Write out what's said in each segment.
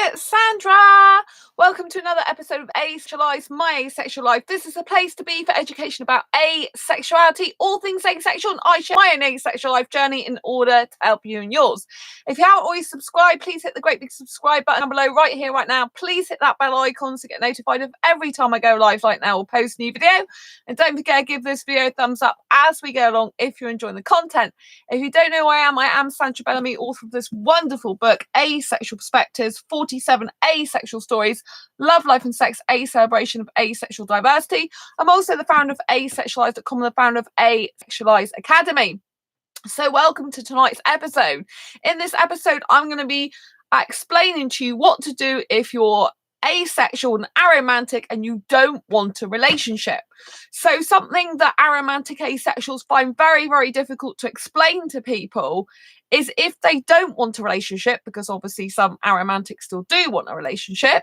here, Sandra. Welcome to another episode of Asexualise, My Asexual Life. This is a place to be for education about asexuality, all things asexual, and I share my own asexual life journey in order to help you in yours. If you haven't already subscribed, please hit the great big subscribe button down below right here, right now. Please hit that bell icon to get notified of every time I go live like now or post a new video. And don't forget to give this video a thumbs up as we go along if you're enjoying the content. If you don't know who I am Sandra Bellamy, author of this wonderful book, Asexual Perspectives, 47 Asexual Stories, Love, Life and Sex, a celebration of asexual diversity. I'm also the founder of asexualise.com and the founder of Asexualise Academy. So welcome to tonight's episode. In this episode, I'm going to be explaining to you what to do if you're asexual and aromantic and you don't want a relationship. So something that aromantic asexuals find very, very difficult to explain to people is if they don't want a relationship, because obviously some aromantics still do want a relationship.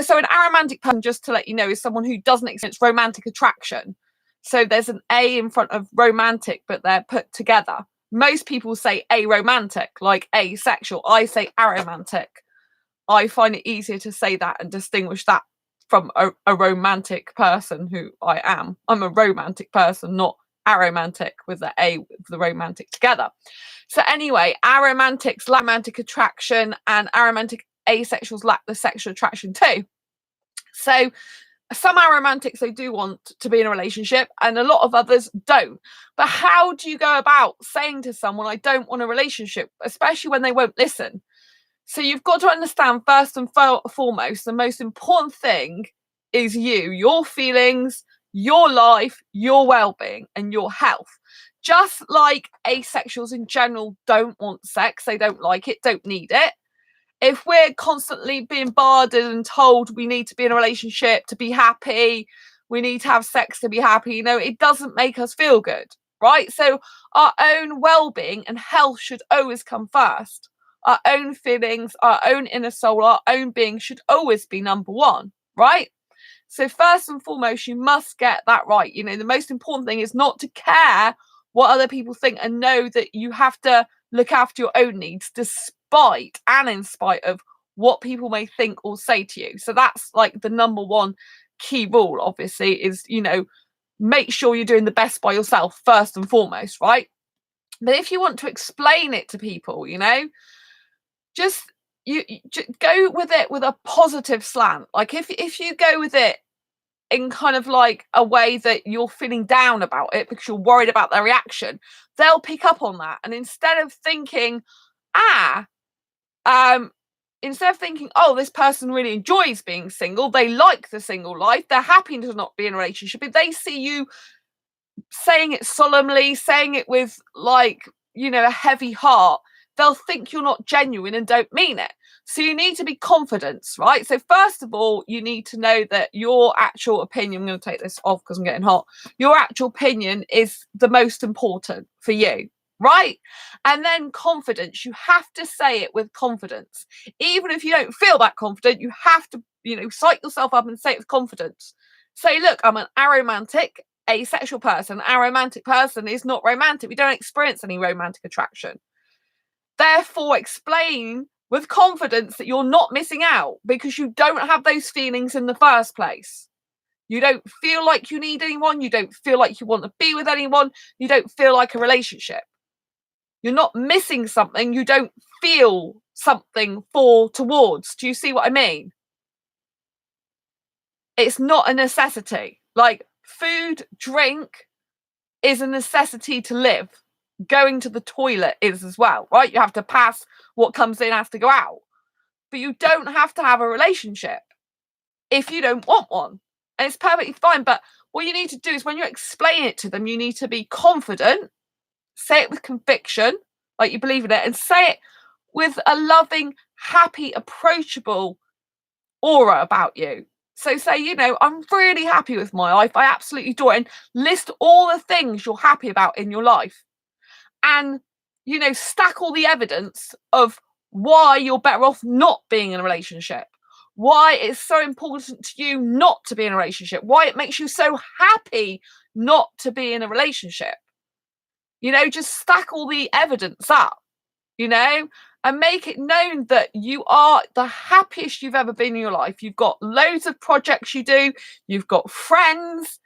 So an aromantic person, just to let you know, is someone who doesn't experience romantic attraction. So there's an A in front of romantic, but they're put together. Most people say aromantic, like asexual. I say aromantic. I find it easier to say that and distinguish that from a romantic person who I am. I'm a romantic person, not aromantic with the A with the romantic together. So anyway, aromantics lack romantic attraction and aromantic asexuals lack the sexual attraction too. So some aromantics, they do want to be in a relationship and a lot of others don't. But how do you go about saying to someone, I don't want a relationship, especially when they won't listen? So you've got to understand first and foremost, the most important thing is you, your feelings, your life, your well-being and your health. Just like asexuals in general don't want sex, they don't like it, don't need it. If we're constantly being bombarded and told we need to be in a relationship to be happy, we need to have sex to be happy, you know, it doesn't make us feel good, right? So our own well-being and health should always come first. Our own feelings, our own inner soul, our own being should always be number one, right? So first and foremost, you must get that right. You know, the most important thing is not to care what other people think and know that you have to look after your own needs despite and in spite of what people may think or say to you. So that's like the number one key rule, obviously, is, you know, make sure you're doing the best by yourself first and foremost, right? But if you want to explain it to people, you know, just go with it with a positive slant. Like if you go with it in kind of like a way that you're feeling down about it because you're worried about their reaction, they'll pick up on that. And instead of thinking, oh, this person really enjoys being single, they like the single life, they're happy to not be in a relationship, if they see you saying it solemnly, saying it with like, you know, a heavy heart, they'll think you're not genuine and don't mean it. So you need to be confident, right? So first of all, you need to know that your actual opinion, I'm going to take this off because I'm getting hot. Your actual opinion is the most important for you, right? And then confidence, you have to say it with confidence. Even if you don't feel that confident, you have to, you know, psych yourself up and say it with confidence. Say, look, I'm an aromantic asexual person. An aromantic person is not romantic. We don't experience any romantic attraction. Therefore, explain with confidence that you're not missing out because you don't have those feelings in the first place. You don't feel like you need anyone. You don't feel like you want to be with anyone. You don't feel like a relationship. You're not missing something. You don't feel something towards. Do you see what I mean? It's not a necessity. Like food, drink is a necessity to live. Going to the toilet is as well, right? You have to pass, what comes in has to go out. But you don't have to have a relationship if you don't want one. And it's perfectly fine. But what you need to do is when you explain it to them, you need to be confident, say it with conviction, like you believe in it, and say it with a loving, happy, approachable aura about you. So say, you know, I'm really happy with my life. I absolutely adore it. And list all the things you're happy about in your life. And, you know, stack all the evidence of why you're better off not being in a relationship, why it's so important to you not to be in a relationship, why it makes you so happy not to be in a relationship. You know, just stack all the evidence up, you know, and make it known that you are the happiest you've ever been in your life. You've got loads of projects you do, you've got friends,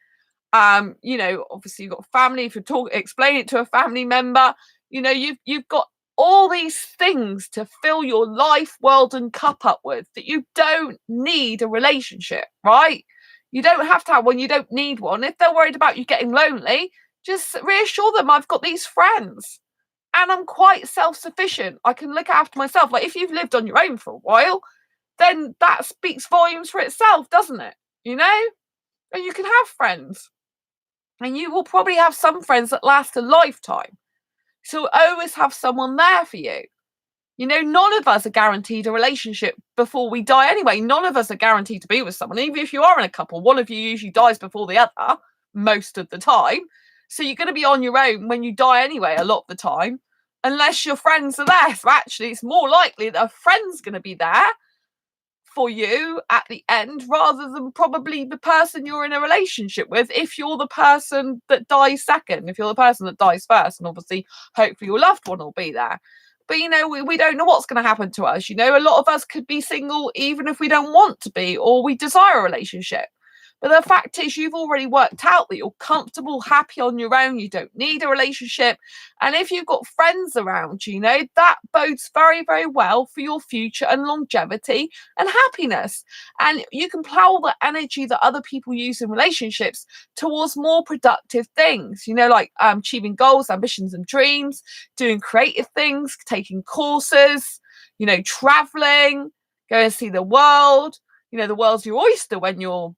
obviously you've got family. If you explain it to a family member, you've got all these things to fill your life, world, and cup up with, that you don't need a relationship, right? You don't have to have one. You don't need one. If they're worried about you getting lonely, just reassure them, I've got these friends and I'm quite self-sufficient. I can look after myself. Like, if you've lived on your own for a while, then that speaks volumes for itself, doesn't it? And you can have friends, and you will probably have some friends that last a lifetime. So always have someone there for you. None of us are guaranteed a relationship before we die anyway. None of us are guaranteed to be with someone. Even if you are in a couple, one of you usually dies before the other most of the time. So you're going to be on your own when you die anyway, a lot of the time, unless your friends are there. So actually, it's more likely that a friend's going to be there for you at the end, rather than probably the person you're in a relationship with, if you're the person that dies second. If you're the person that dies first, and obviously hopefully your loved one will be there. But we don't know what's going to happen to us. A lot of us could be single even if we don't want to be, or we desire a relationship. But the fact is, you've already worked out that you're comfortable, happy on your own. You don't need a relationship. And if you've got friends around, that bodes very, very well for your future and longevity and happiness. And you can plow the energy that other people use in relationships towards more productive things, like achieving goals, ambitions, and dreams, doing creative things, taking courses, traveling, going to see the world. The world's your oyster when you're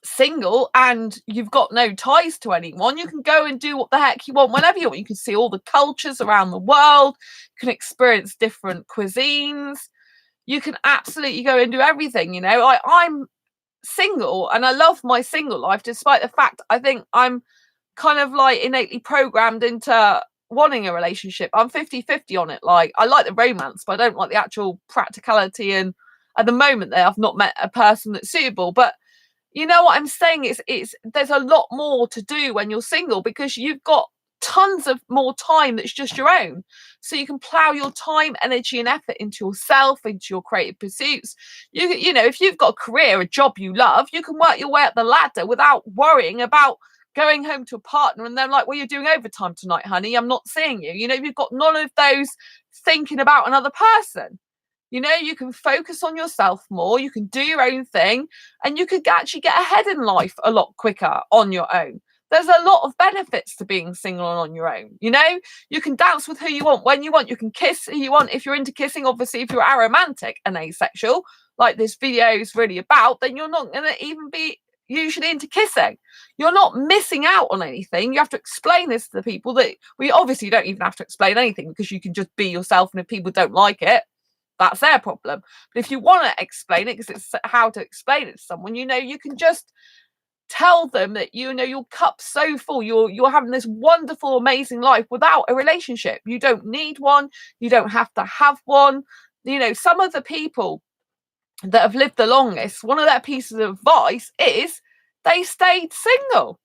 single and you've got no ties to anyone. You can go and do what the heck you want whenever you want. You can see all the cultures around the world, you can experience different cuisines, you can absolutely go and do everything. I'm single and I love my single life, despite the fact I think I'm kind of like innately programmed into wanting a relationship. I'm 50-50 on it. Like, I like the romance, but I don't like the actual practicality, and at the moment I've not met a person that's suitable. But what I'm saying is, there's a lot more to do when you're single, because you've got tons of more time that's just your own. So you can plow your time, energy, and effort into yourself, into your creative pursuits. If you've got a career, a job you love, you can work your way up the ladder without worrying about going home to a partner and they're like, well, you're doing overtime tonight, honey, I'm not seeing you. You've got none of those thinking about another person. You can focus on yourself more, you can do your own thing, and you could actually get ahead in life a lot quicker on your own. There's a lot of benefits to being single and on your own. You can dance with who you want, when you want, you can kiss who you want. If you're into kissing, obviously, if you're aromantic and asexual, like this video is really about, then you're not going to even be usually into kissing. You're not missing out on anything. You have to explain this to the people that we obviously don't even have to explain anything, because you can just be yourself, and if people don't like it, that's their problem. But if you want to explain it, because it's how to explain it to someone, you can just tell them that your cup's so full, you're having this wonderful, amazing life without a relationship. You don't need one, you don't have to have one. Some of the people that have lived the longest, one of their pieces of advice is they stayed single.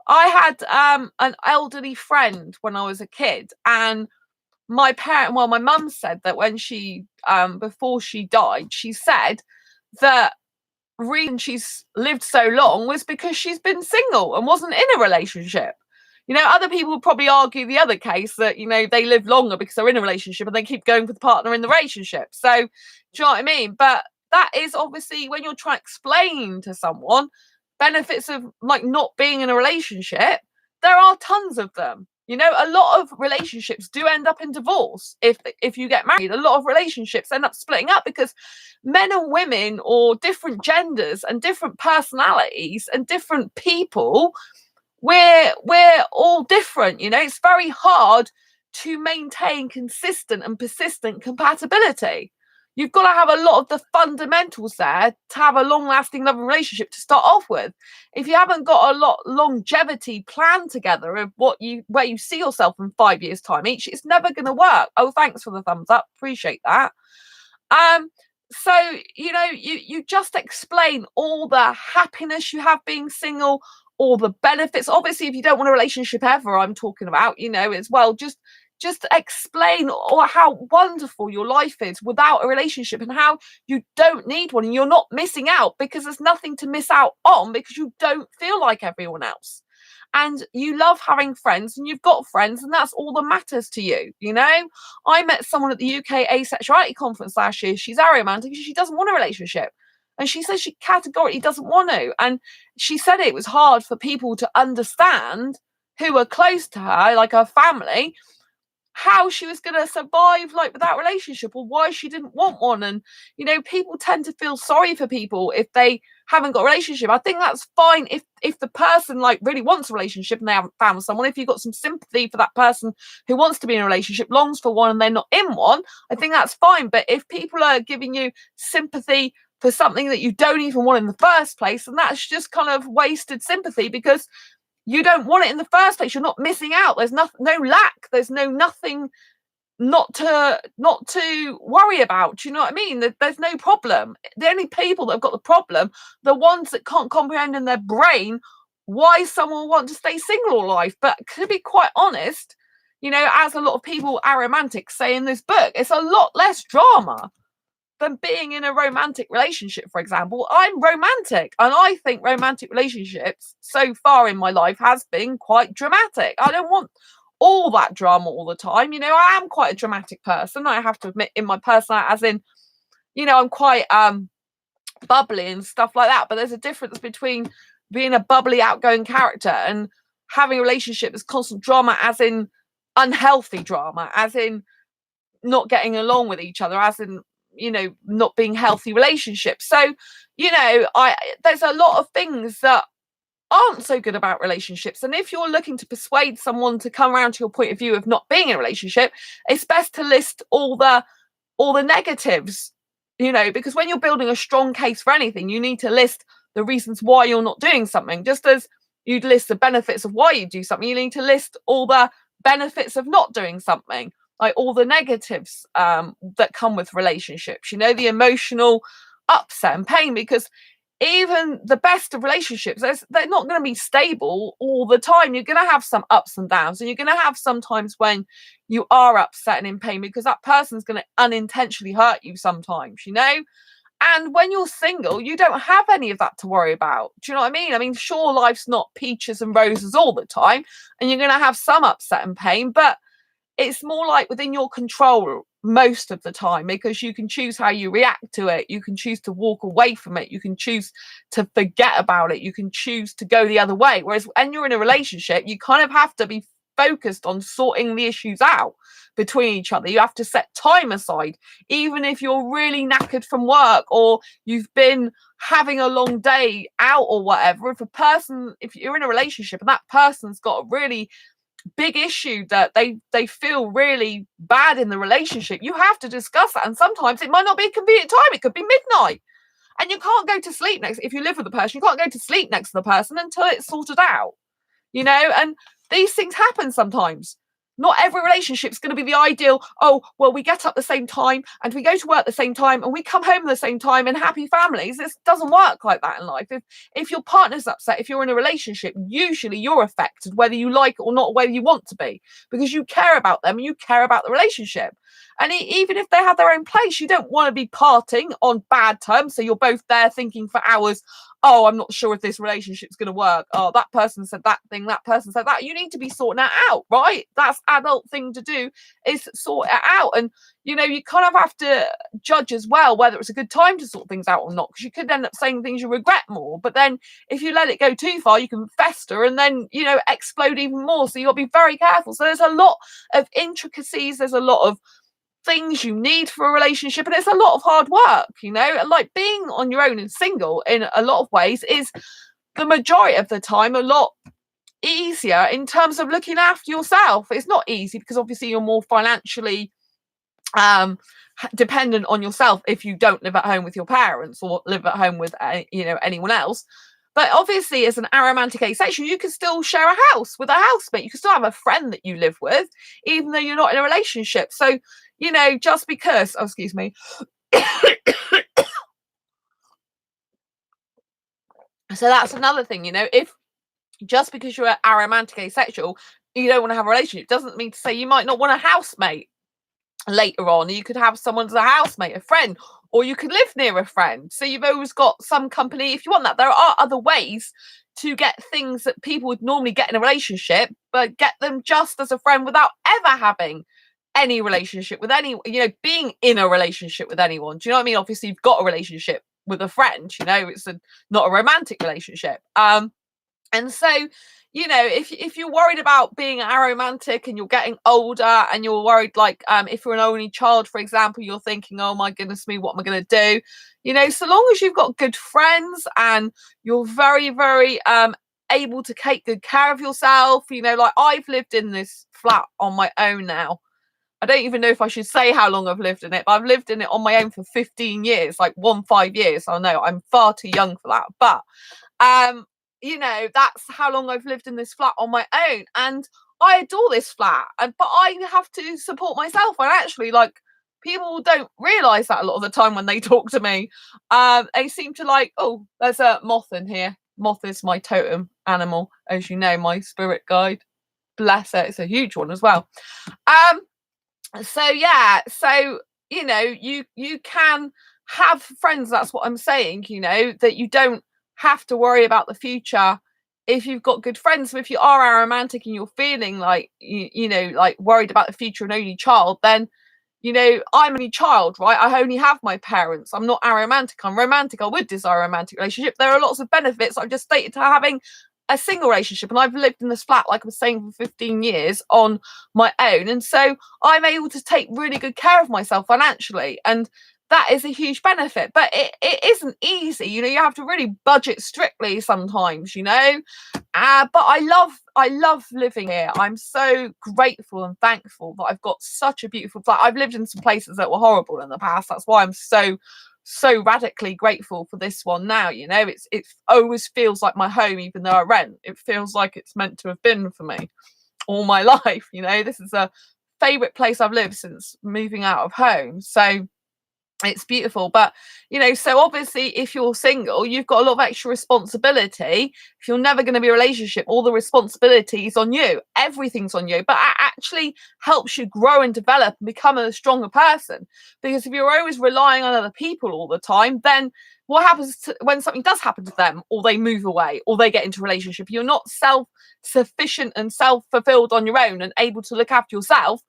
I had an elderly friend when I was a kid, and my mum said that when she before she died, she said that reason she's lived so long was because she's been single and wasn't in a relationship. Other people would probably argue the other case, that they live longer because they're in a relationship and they keep going for the partner in the relationship. So do you know what I mean? But that is obviously, when you're trying to explain to someone benefits of like not being in a relationship, there are tons of them. A lot of relationships do end up in divorce if you get married. A lot of relationships end up splitting up because men and women, or different genders and different personalities and different people, we're all different. It's very hard to maintain consistent and persistent compatibility. You've got to have a lot of the fundamentals there to have a long-lasting loving relationship to start off with. If you haven't got a lot longevity planned together of where you see yourself in 5 years' time each, it's never going to work. Oh, thanks for the thumbs up. Appreciate that. So you just explain all the happiness you have being single, all the benefits. Obviously, if you don't want a relationship ever, I'm talking about, as well, just just explain or how wonderful your life is without a relationship and how you don't need one and you're not missing out, because there's nothing to miss out on, because you don't feel like everyone else. And you love having friends and you've got friends, and that's all that matters to you. You know, I met someone at the UK Asexuality conference last year. She's Aromantic. She doesn't want a relationship. And she says she categorically doesn't want to. And she said it was hard for people to understand, who were close to her, like her family, how she was going to survive like without relationship, or why she didn't want one. And you know, people tend to feel sorry for people if they haven't got a relationship. I think that's fine if the person like really wants a relationship and they haven't found someone. If you've got some sympathy for that person who wants to be in a relationship, longs for one, and they're not in one, I think that's fine. But if people are giving you sympathy for something that you don't even want in the first place, and that's just kind of wasted sympathy, because you don't want it in the first place. You're not missing out. There's no lack. There's nothing not to worry about. Do you know what I mean? There's no problem. The only people that have got the problem, the ones that can't comprehend in their brain why someone would want to stay single all life. But to be quite honest, you know, as a lot of people Aromantic say in this book, it's a lot less drama than being in a romantic relationship. For example, I'm romantic, and I think romantic relationships so far in my life has been quite dramatic. I don't want all that drama all the time. You know, I am quite a dramatic person, I have to admit, in my personality, as in, you know, I'm quite bubbly and stuff like that. But there's a difference between being a bubbly, outgoing character and having a relationship that's constant drama, as in unhealthy drama, as in not getting along with each other, as in, you know, not being healthy relationships. So, you know, there's a lot of things that aren't so good about relationships. And if you're looking to persuade someone to come around to your point of view of not being in a relationship, it's best to list all the negatives, you know, because when you're building a strong case for anything, you need to list the reasons why you're not doing something. Just as you'd list the benefits of why you do something, you need to list all the benefits of not doing something, like all the negatives that come with relationships, you know, the emotional upset and pain. Because even the best of relationships, they're not going to be stable all the time. You're going to have some ups and downs, and you're going to have sometimes when you are upset and in pain, because that person's going to unintentionally hurt you sometimes, you know. And when you're single, you don't have any of that to worry about. Do you know what I mean? I mean, sure, life's not peaches and roses all the time, and you're going to have some upset and pain, but it's more like within your control most of the time, because you can choose how you react to it. You can choose to walk away from it. You can choose to forget about it. You can choose to go the other way. Whereas when you're in a relationship, you kind of have to be focused on sorting the issues out between each other. You have to set time aside, even if you're really knackered from work or you've been having a long day out or whatever. If you're in a relationship and that person's got a really big issue that they feel really bad in the relationship, you have to discuss that. And sometimes it might not be a convenient time. It could be midnight, and you can't go to sleep if you live with the person, you can't go to sleep next to the person until it's sorted out, you know. And these things happen sometimes. Not every relationship is going to be the ideal. Oh, well, we get up the same time and we go to work at the same time and we come home at the same time and happy families. It doesn't work like that in life. If your partner's upset, if you're in a relationship, usually you're affected, whether you like it or not, whether you want to be, because you care about them and you care about the relationship. And even if they have their own place, you don't want to be parting on bad terms. So you're both there thinking for hours, oh, I'm not sure if this relationship's going to work. Oh, that person said that thing, that person said that. You need to be sorting that out, right? That's adult thing to do, is sort it out. And, you know, you kind of have to judge as well whether it's a good time to sort things out or not, because you could end up saying things you regret more. But then if you let it go too far, you can fester and then, you know, explode even more. So you'll be very careful. So there's a lot of intricacies. There's a lot of things you need for a relationship, and it's a lot of hard work, you know. Like being on your own and single in a lot of ways is the majority of the time a lot easier in terms of looking after yourself. It's not easy because obviously you're more financially dependent on yourself if you don't live at home with your parents or live at home with you know, anyone else. But obviously, as an aromantic asexual, you can still share a house with a housemate. You can still have a friend that you live with, even though you're not in a relationship. So, you know, just because, oh, excuse me. So that's another thing, you know, if just because you're aromantic asexual you don't want to have a relationship. Doesn't mean to say you might not want a housemate later on. You could have someone as a housemate, a friend, or you could live near a friend. So you've always got some company if you want that. There are other ways to get things that people would normally get in a relationship, but get them just as a friend without ever having any relationship with any, being in a relationship with anyone. Do you know what I mean? Obviously, you've got a relationship with a friend, it's not a romantic relationship. And so, if you're worried about being aromantic and you're getting older and you're worried, like, if you're an only child, for example, you're thinking, oh my goodness me, what am I going to do? So long as you've got good friends and you're very, very able to take good care of yourself, like I've lived in this flat on my own now. I don't even know if I should say how long I've lived in it, but I've lived in it on my own for 15 years, like 5 years. I know I'm far too young for that, but that's how long I've lived in this flat on my own, and I adore this flat. But I have to support myself, and actually, like, people don't realize that a lot of the time when they talk to me. They seem to like, oh, there's a moth in here. Moth is my totem animal, as you know, my spirit guide. Bless it, it's a huge one as well. So you can have friends. That's what I'm saying. That you don't have to worry about the future if you've got good friends. So if you are aromantic and you're feeling like like worried about the future, and only child, then I'm only child, right? I only have my parents. I'm not aromantic. I'm romantic. I would desire a romantic relationship. There are lots of benefits I've just stated to having a single relationship, and I've lived in this flat, like I was saying, for 15 years on my own, and so I'm able to take really good care of myself financially, and that is a huge benefit. But it isn't easy. You have to really budget strictly sometimes, but I love living here. I'm so grateful and thankful that I've got such a beautiful flat. I've lived in some places that were horrible in the past. That's why I'm so radically grateful for this one now. It always feels like my home, even though I rent. It feels like it's meant to have been for me all my life. This is a favorite place I've lived since moving out of home. So it's beautiful. But so obviously, if you're single, you've got a lot of extra responsibility. If you're never going to be in a relationship, all the responsibility is on you. Everything's on you. But it actually helps you grow and develop and become a stronger person. Because if you're always relying on other people all the time, then what happens when something does happen to them, or they move away, or they get into a relationship? You're not self-sufficient and self-fulfilled on your own and able to look after yourself,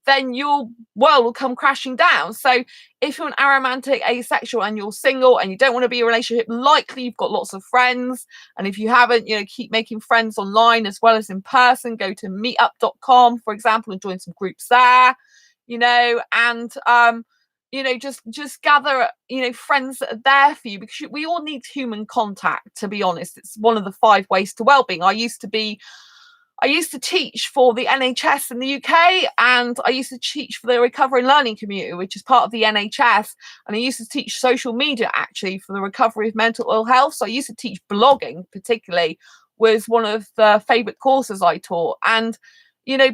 then your world will come crashing down. So if you're an aromantic, asexual, and you're single and you don't want to be in a relationship, likely you've got lots of friends. And if you haven't, keep making friends online as well as in person. Go to meetup.com, for example, and join some groups there, and just gather, friends that are there for you, because we all need human contact, to be honest. It's one of the 5 ways to well-being. I used to teach for the NHS in the UK, and I used to teach for the recovery and learning community, which is part of the NHS. And I used to teach social media, actually, for the recovery of mental ill health. So I used to teach blogging, particularly, was one of the favorite courses I taught. And,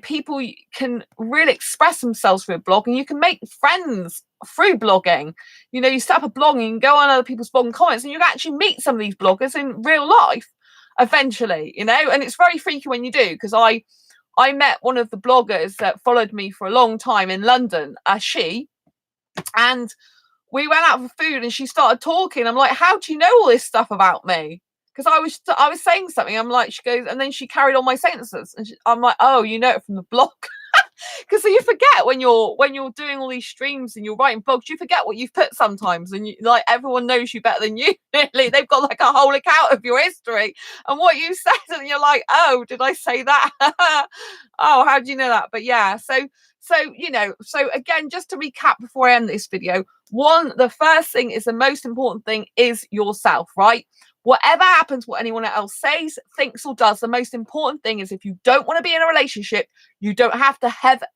people can really express themselves through a blog, and you can make friends through blogging. You set up a blog and you can go on other people's blog and comments, and you can actually meet some of these bloggers in real life eventually, and it's very freaky when you do, because I met one of the bloggers that followed me for a long time in London, and we went out for food and she started talking. I'm like, how do you know all this stuff about me? Because I was saying something. I'm like, she goes, and then she carried on my sentences, and I'm like, oh, you know it from the blog. Because you forget when you're doing all these streams and you're writing blogs, you forget what you've put sometimes, and like everyone knows you better than you. Really, they've got like a whole account of your history and what you said, and you're like, oh, did I say that? Oh, how do you know that? But yeah, so again, just to recap before I end this video, the first thing is, the most important thing is yourself, right? Whatever happens, what anyone else says, thinks, or does, the most important thing is, if you don't want to be in a relationship, you don't have to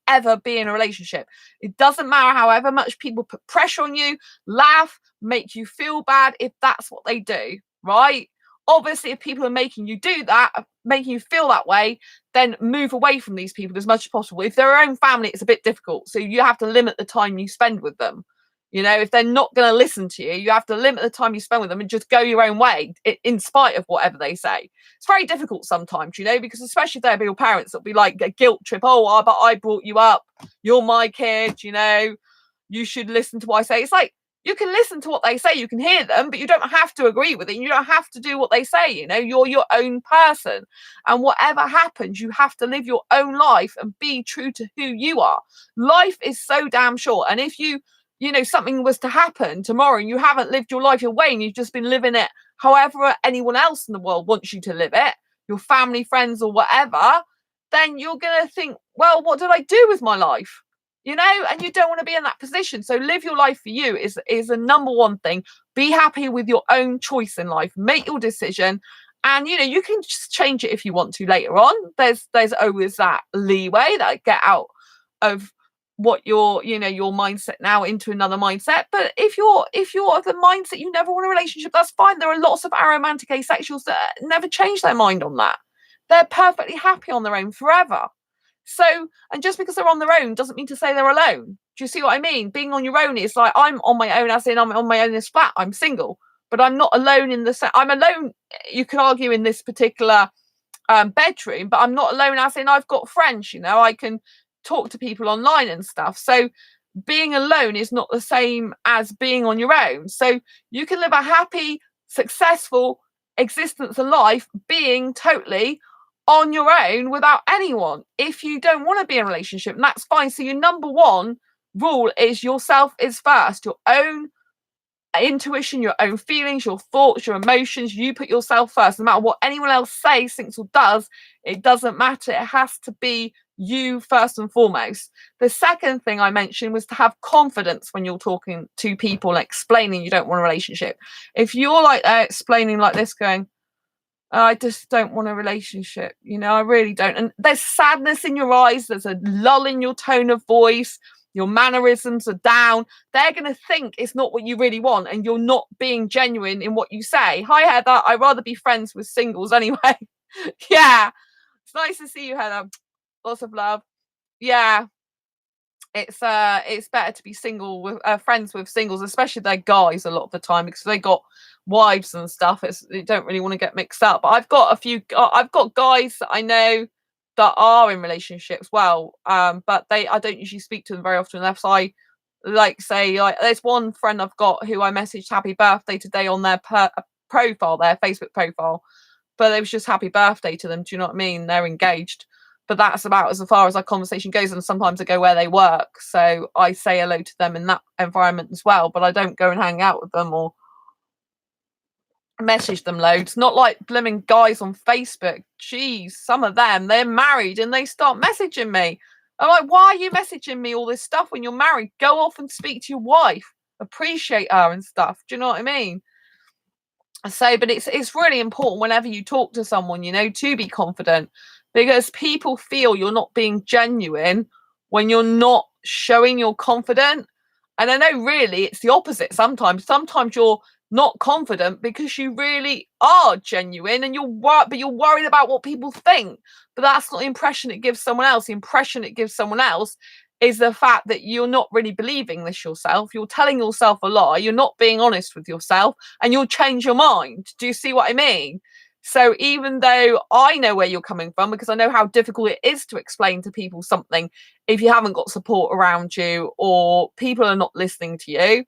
ever be in a relationship. It doesn't matter however much people put pressure on you, laugh, make you feel bad, if that's what they do, right? Obviously, if people are making you do that, making you feel that way, then move away from these people as much as possible. If they're your own family, it's a bit difficult. So you have to limit the time you spend with them. You know, if they're not going to listen to you, you have to limit the time you spend with them and just go your own way in spite of whatever they say. It's very difficult sometimes, you know, because especially if they're your parents, it'll be like a guilt trip. Oh, but I brought you up. You're my kid, you know, you should listen to what I say. It's like, you can listen to what they say, you can hear them, but you don't have to agree with it. You don't have to do what they say, you know, you're your own person. And whatever happens, you have to live your own life and be true to who you are. Life is so damn short. And if you know, something was to happen tomorrow and you haven't lived your life your way and you've just been living it however anyone else in the world wants you to live it, your family, friends, or whatever, then you're going to think, well, what did I do with my life? You know, and you don't want to be in that position. So live your life for you is the number one thing. Be happy with your own choice in life. Make your decision. And, you know, you can just change it if you want to later on. There's always that leeway that get out of what your mindset now into another mindset. But if you're of the mindset you never want a relationship, that's fine. There are lots of aromantic asexuals that never change their mind on that. They're perfectly happy on their own forever. So, and just because they're on their own doesn't mean to say they're alone. Do you see what I mean? Being on your own is like, I'm on my own, as in I'm on my own in this flat, I'm single, but I'm not alone in the I'm alone, you could argue, in this particular bedroom, but I'm not alone as in I've got friends, you know, I can talk to people online and stuff. So being alone is not the same as being on your own. So you can live a happy, successful existence of life being totally on your own without anyone. If you don't want to be in a relationship, and that's fine. So your number one rule is yourself is first, your own intuition, your own feelings, your thoughts, your emotions. You put yourself first. No matter what anyone else says, thinks, or does, it doesn't matter. It has to be you first and foremost. The second thing I mentioned was to have confidence when you're talking to people and explaining you don't want a relationship. If you're like explaining like this, going, I just don't want a relationship, you know, I really don't. And there's sadness in your eyes, there's a lull in your tone of voice, your mannerisms are down. They're going to think it's not what you really want and you're not being genuine in what you say. Hi, Heather. I'd rather be friends with singles anyway. Yeah. It's nice to see you, Heather. Lots of love. Yeah. It's better to be single with friends with singles, especially they're guys a lot of the time, because they got wives and stuff. They don't really want to get mixed up. But I've got guys that I know that are in relationships, but I don't usually speak to them very often unless I there's one friend I've got who I messaged happy birthday today on their profile, their Facebook profile, but it was just happy birthday to them. Do you know what I mean? They're engaged. But that's about as far as our conversation goes. And sometimes I go where they work, so I say hello to them in that environment as well. But I don't go and hang out with them or message them loads. Not like blooming guys on Facebook. Jeez, some of them, they're married and they start messaging me. I'm like, why are you messaging me all this stuff when you're married? Go off and speak to your wife. Appreciate her and stuff. Do you know what I mean? So, but it's really important whenever you talk to someone, you know, to be confident, because people feel you're not being genuine when you're not showing you're confident. And I know really it's the opposite sometimes. Sometimes you're not confident because you really are genuine and you're worried about what people think. But that's not the impression it gives someone else. The impression it gives someone else is the fact that you're not really believing this yourself. You're telling yourself a lie. You're not being honest with yourself, and you'll change your mind. Do you see what I mean? So even though I know where you're coming from, because I know how difficult it is to explain to people something if you haven't got support around you or people are not listening to you,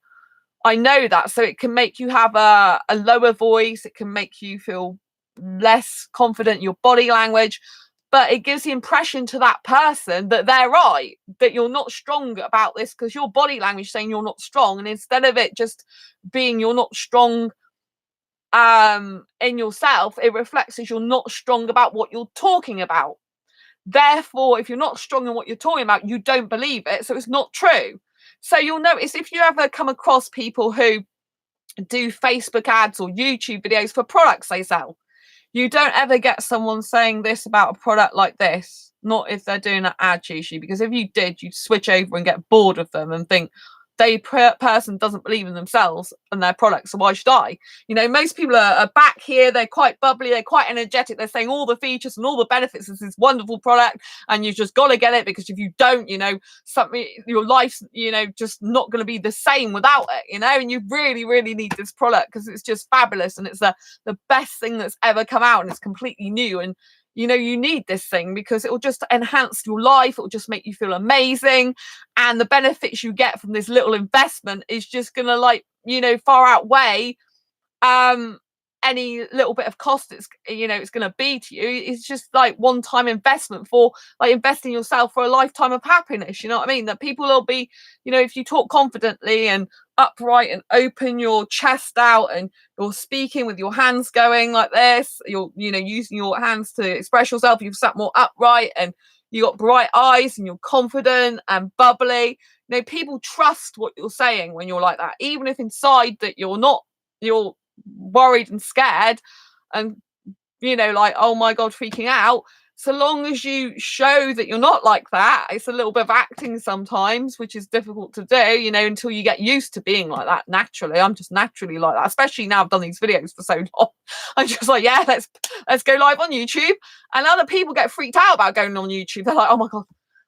I know that. So it can make you have a lower voice. It can make you feel less confident in your body language. But it gives the impression to that person that they're right, that you're not strong about this because your body language is saying you're not strong. And instead of it just being you're not strong in yourself, it reflects as you're not strong about what you're talking about. Therefore, if you're not strong in what you're talking about, you don't believe it. So it's not true. So you'll notice if you ever come across people who do Facebook ads or YouTube videos for products they sell, you don't ever get someone saying this about a product like this. Not if they're doing an ad usually, because if you did, you'd switch over and get bored of them and think, person doesn't believe in themselves and their product, so why should I? Most people are back here, they're quite bubbly, they're quite energetic, they're saying all the features and all the benefits of this wonderful product, and you've just got to get it, because if you don't, something, your life's just not going to be the same without it, and you really need this product because it's just fabulous, and it's the best thing that's ever come out, and it's completely new, and you need this thing because it will just enhance your life. It will just make you feel amazing. And the benefits you get from this little investment is just going to far outweigh any little bit of cost it's going to be to you. It's just like one-time investment for investing yourself for a lifetime of happiness. You know what I mean? That people will be, if you talk confidently and upright and open your chest out and you're speaking with your hands going like this, you're using your hands to express yourself, you've sat more upright and you got bright eyes and you're confident and bubbly. People trust what you're saying when you're like that, even if inside that you're worried and scared and oh my god, freaking out. So long as you show that you're not like that, it's a little bit of acting sometimes, which is difficult to do, until you get used to being like that naturally. I'm just naturally like that, especially now I've done these videos for so long. I'm just like, yeah, let's go live on YouTube. And other people get freaked out about going on YouTube. They're like, oh my god,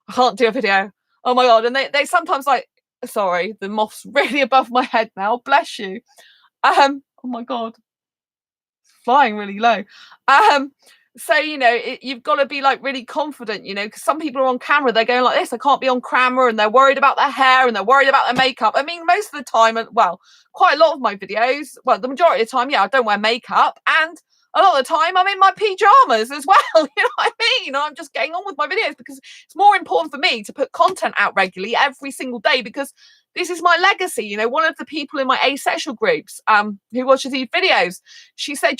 I can't do a video. Oh my god. And they sometimes sorry, the moth's really above my head now, bless you. Oh my god, flying really low. So you've got to be really confident, because some people are on camera, they're going like this, I can't be on camera, and they're worried about their hair and they're worried about their makeup. I mean, most of the time, well, quite a lot of my videos, well, the majority of the time, yeah, I don't wear makeup, and a lot of the time I'm in my pajamas as well. You know what I mean? I'm just getting on with my videos because it's more important for me to put content out regularly every single day, because this is my legacy. One of the people in my asexual groups who watches these videos, she said,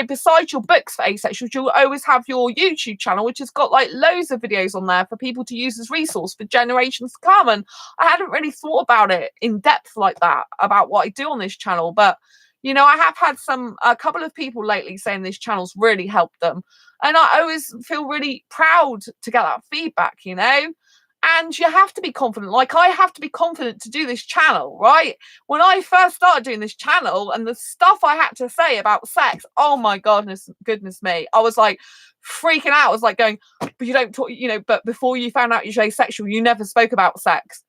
besides your books for asexuals, you'll always have your YouTube channel, which has got loads of videos on there for people to use as resource for generations to come. And I hadn't really thought about it in depth like that, about what I do on this channel. But, I have had a couple of people lately saying this channel's really helped them. And I always feel really proud to get that feedback, And you have to be confident. I have to be confident to do this channel, right? When I first started doing this channel and the stuff I had to say about sex, oh my goodness me. I was freaking out. I was going, but you don't talk, but before you found out you're asexual, you never spoke about sex.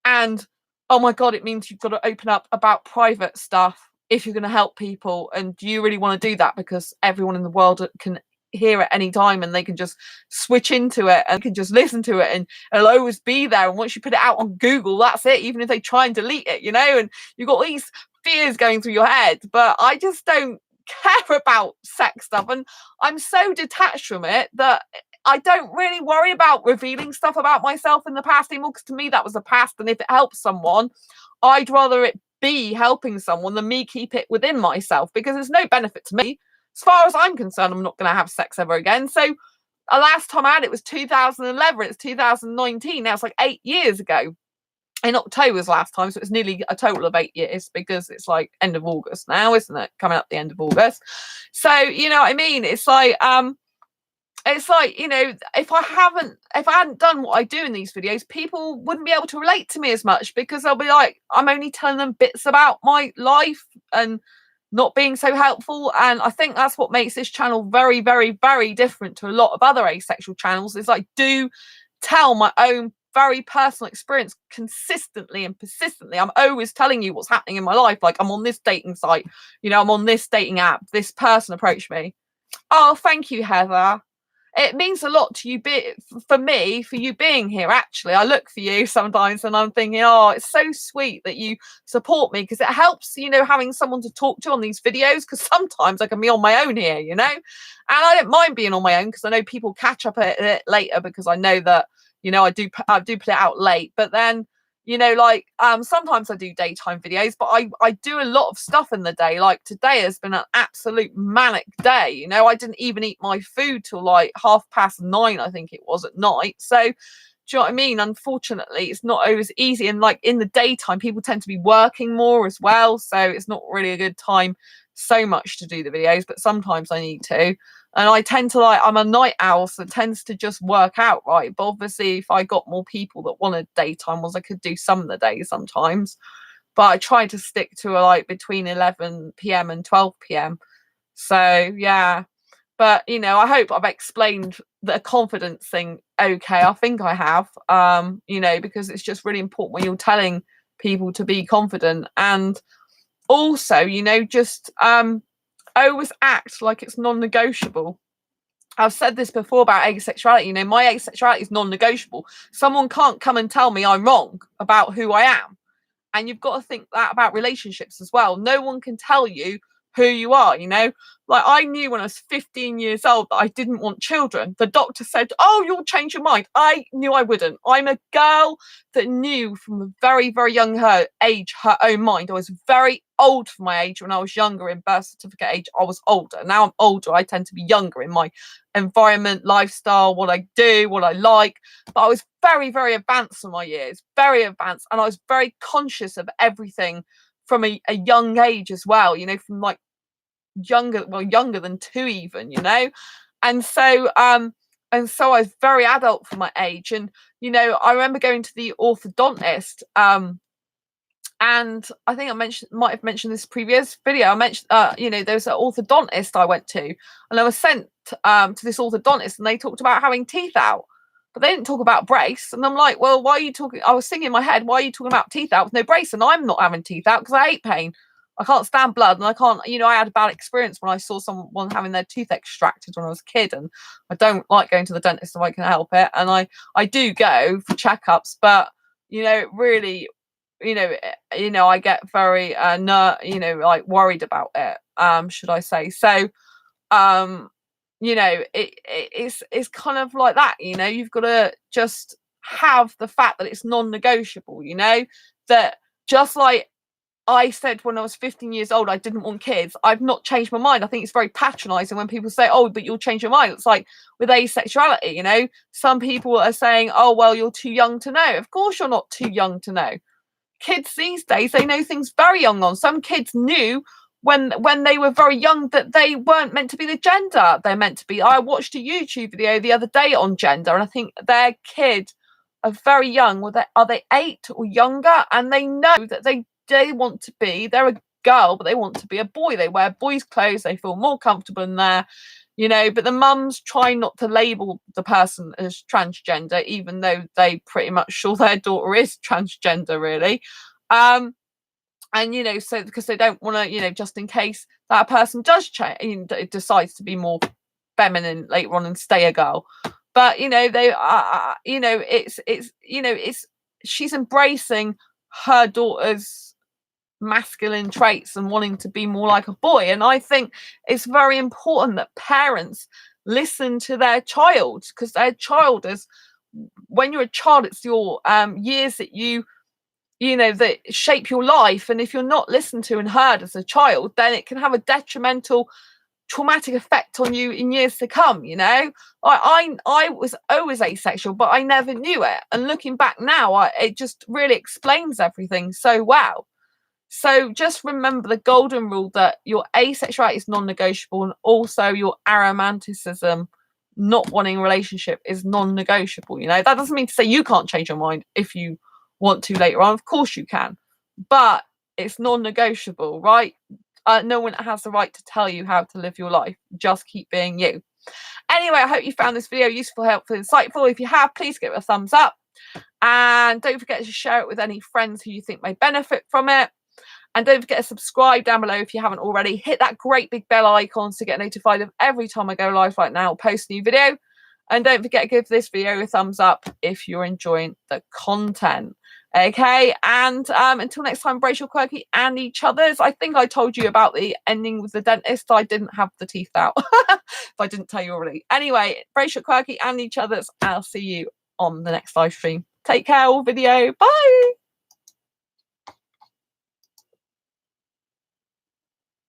And oh my God, it means you've got to open up about private stuff if you're going to help people. And do you really want to do that? Because everyone in the world can hear at any time and they can just switch into it and can just listen to it, and it'll always be there. And once you put it out on Google, that's it, even if they try and delete it, and you've got these fears going through your head. But I just don't care about sex stuff, and I'm so detached from it that I don't really worry about revealing stuff about myself in the past anymore, because to me that was the past, and if it helps someone, I'd rather it be helping someone than me keep it within myself, because there's no benefit to me. As far as I'm concerned, I'm not going to have sex ever again. So the last time I had it was 2011. It's 2019. Now it's 8 years ago. In October was last time. So it's nearly a total of 8 years, because it's end of August now, isn't it? Coming up the end of August. So, you know what I mean? It's if I hadn't done what I do in these videos, people wouldn't be able to relate to me as much, because they'll be I'm only telling them bits about my life and not being so helpful. And I think that's what makes this channel very, very, very different to a lot of other asexual channels, is do tell my own very personal experience consistently and persistently. I'm always telling you what's happening in my life. I'm on this dating site, I'm on this dating app, this person approached me. Oh, thank you, Heather. It means a lot to you, for you being here. Actually, I look for you sometimes and I'm thinking, oh, it's so sweet that you support me, because it helps, having someone to talk to on these videos, because sometimes I can be on my own here, and I don't mind being on my own, because I know people catch up at it later, because I know that, I do put it out late. But then, sometimes I do daytime videos, but I do a lot of stuff in the day. Today has been an absolute manic day. I didn't even eat my food till 9:30, I think it was, at night. So do you know what I mean? Unfortunately, it's not always easy. And in the daytime, people tend to be working more as well. So it's not really a good time so much to do the videos, but sometimes I need to. And I tend to I'm a night owl, so it tends to just work out right. But obviously, if I got more people that wanted daytime ones, I could do some of the days sometimes. But I try to stick to between 11 p.m. and 12 p.m. So yeah. But I hope I've explained the confidence thing okay. I think I have. Because it's just really important when you're telling people to be confident. And also, just always act like it's non-negotiable. I've said this before about asexuality. My asexuality is non-negotiable. Someone can't come and tell me I'm wrong about who I am. And you've got to think that about relationships as well. No one can tell you who you are. I knew when I was 15 years old that I didn't want children. The doctor said, oh, you'll change your mind. I knew I wouldn't. I'm a girl that knew from a very, very young age her own mind. I was very old for my age. When I was younger, in birth certificate age, I was older. Now I'm older, I tend to be younger in my environment, lifestyle, what I do, what I like. But I was very, very advanced in my years, very advanced. And I was very conscious of everything from a young age as well, from younger than 2 even, and so I was very adult for my age. And I remember going to the orthodontist, and I think might have mentioned this previous video. I mentioned there was an orthodontist I went to, and I was sent to this orthodontist, and they talked about having teeth out, but they didn't talk about brace. And I'm like, well, why are you talking? I was thinking in my head, why are you talking about teeth out with no brace? And I'm not having teeth out because I hate pain. I can't stand blood, and I can't, I had a bad experience when I saw someone having their tooth extracted when I was a kid, and I don't like going to the dentist if I can help it. And I do go for checkups, but really, I get very worried about it, should I say. So it's kind of like that. You've got to just have the fact that it's non-negotiable. That just like I said when I was 15 years old, I didn't want kids. I've not changed my mind. I think it's very patronizing when people say, oh, but you'll change your mind. It's like with asexuality, some people are saying, oh, well, you're too young to know. Of course you're not too young to know. Kids these days, they know things very young on. Some kids knew when they were very young that they weren't meant to be the gender they're meant to be. I watched a YouTube video the other day on gender, and I think their kid are very young. Are they 8 or younger? And they know that they want to be, they're a girl, but they want to be a boy. They wear boys' clothes, they feel more comfortable in there, but the mums try not to label the person as transgender, even though they pretty much sure their daughter is transgender, really. And so because they don't want to, just in case that person does change, decides to be more feminine later on and stay a girl. But they are, it's she's embracing her daughter's masculine traits and wanting to be more like a boy. And I think it's very important that parents listen to their child, because their child is, when you're a child, it's your years that that shape your life. And if you're not listened to and heard as a child, then it can have a detrimental, traumatic effect on you in years to come. I was always asexual, but I never knew it. And looking back now, it just really explains everything so well. So just remember the golden rule that your asexuality is non-negotiable, and also your aromanticism, not wanting a relationship, is non-negotiable. That doesn't mean to say you can't change your mind if you want to later on. Of course you can, but it's non-negotiable, right? No one has the right to tell you how to live your life. Just keep being you. Anyway, I hope you found this video useful, helpful, insightful. If you have, please give it a thumbs up, and don't forget to share it with any friends who you think may benefit from it. And don't forget to subscribe down below if you haven't already. Hit that great big bell icon to get notified of every time I go live like now, post a new video. And don't forget to give this video a thumbs up if you're enjoying the content. Okay, and until next time, brace your quirky and each other's. I think I told you about the ending with the dentist. I didn't have the teeth out, if I didn't tell you already. Anyway, brace your quirky and each other's. I'll see you on the next live stream. Take care, all video. Bye.